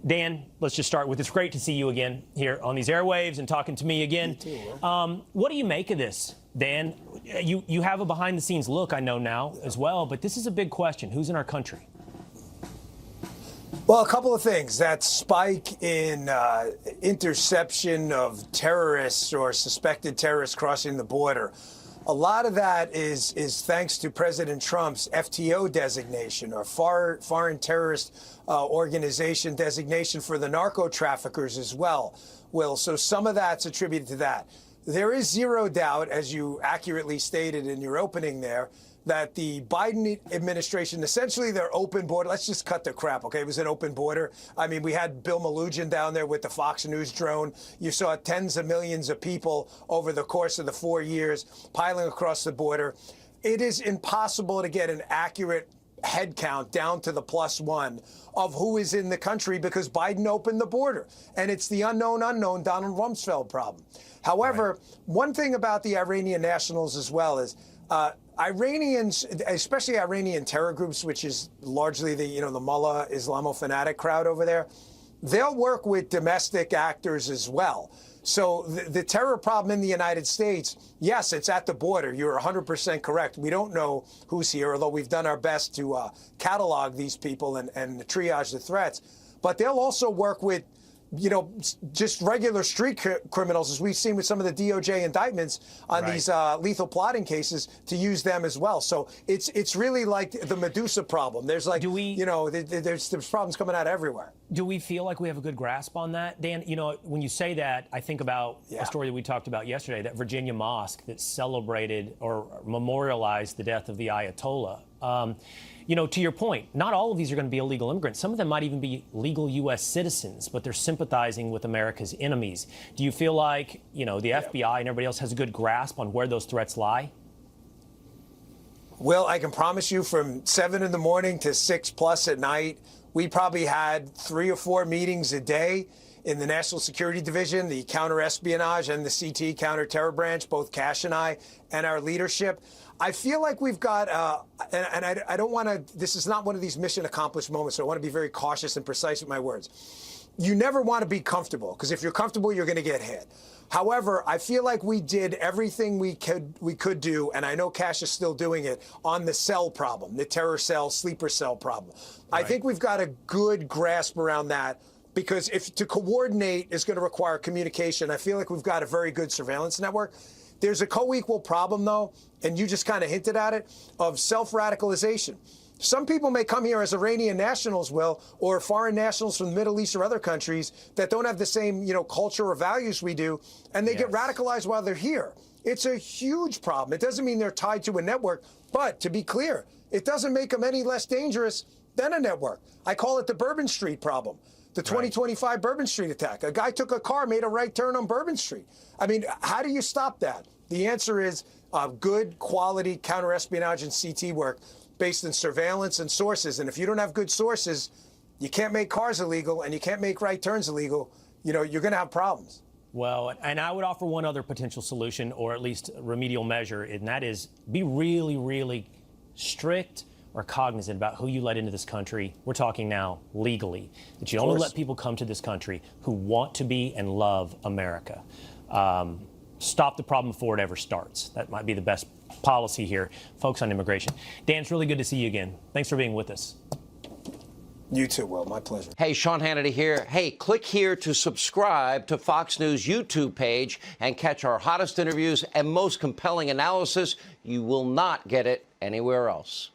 Dan, let's just start with it's great to see you again here on these airwaves and talking to me again. You too, what do you make of this, Dan? You have a behind-the-scenes look, I know now, as well, but this is a big question. Who's in our country? Well, a couple of things. That spike in interception of terrorists or suspected terrorists crossing the border, a lot of that is thanks to President Trump's FTO designation, or foreign terrorist organization designation, for the narco traffickers as well, Will. So some of that's attributed to that. There is zero doubt, as you accurately stated in your opening there, that the Biden administration, essentially their open border, let's just cut the crap, okay? It was an open border. I mean, we had Bill Malugin down there with the Fox News drone. You saw tens of millions of people over the course of the 4 years piling across the border. It is impossible to get an accurate head count down to the +1 of who is in the country because Biden opened the border. And it's the unknown Donald Rumsfeld problem. However, One thing about the Iranian nationals as well is Iranians, especially Iranian terror groups, which is largely the Mullah Islamo-fanatic crowd over there, they'll work with domestic actors as well. So the terror problem in the United States, yes, it's at the border. You're 100% correct. We don't know who's here, although we've done our best to catalog these people and triage the threats. But they'll also work with just regular street criminals, as we've seen with some of the DOJ indictments on these lethal plotting cases, to use them as well. So it's really like the Medusa problem. There's like, there's problems coming out everywhere. Do we feel like we have a good grasp on that, Dan? When you say that, I think about a story that we talked about yesterday, that Virginia mosque that celebrated or memorialized the death of the Ayatollah. To your point, not all of these are going to be illegal immigrants. Some of them might even be legal U.S. citizens, but they're sympathizing with America's enemies. Do you feel like, the FBI and everybody else has a good grasp on where those threats lie? Well, I can promise you from 7 in the morning to 6+ at night, we probably had 3 or 4 meetings a day in the National Security Division, the Counterespionage and the CT Counterterror Branch, both Cash and I, and our leadership. I feel like we've got, and I don't want to, this is not one of these mission accomplished moments, so I want to be very cautious and precise with my words. You never want to be comfortable, because if you're comfortable, you're going to get hit. However, I feel like we did everything we could do, and I know Cash is still doing it, on the cell problem, the terror cell, sleeper cell problem. Right. I think we've got a good grasp around that, because if to coordinate is going to require communication, I feel like we've got a very good surveillance network. There's a co-equal problem, though, and you just kind of hinted at it, of self-radicalization. Some people may come here as Iranian nationals, Will, or foreign nationals from the Middle East or other countries that don't have the same, culture or values we do, and they get radicalized while they're here. It's a huge problem. It doesn't mean they're tied to a network, but to be clear, it doesn't make them any less dangerous than a network. I call it the Bourbon Street problem. The 2025 Bourbon Street attack. A guy took a car, made a right turn on Bourbon Street. I mean, how do you stop that? The answer is good quality counterespionage and CT work based in surveillance and sources. And if you don't have good sources, you can't make cars illegal and you can't make right turns illegal. You're going to have problems. Well, and I would offer one other potential solution, or at least remedial measure, and that is be really, really strict or cognizant about who you let into this country. We're talking now legally, that you only let people come to this country who want to be and love America. Stop the problem before it ever starts. That might be the best policy here. Folks on immigration. Dan, it's really good to see you again. Thanks for being with us. You too, Will. My pleasure. Hey, Sean Hannity here. Hey, click here to subscribe to Fox News YouTube page and catch our hottest interviews and most compelling analysis. You will not get it anywhere else.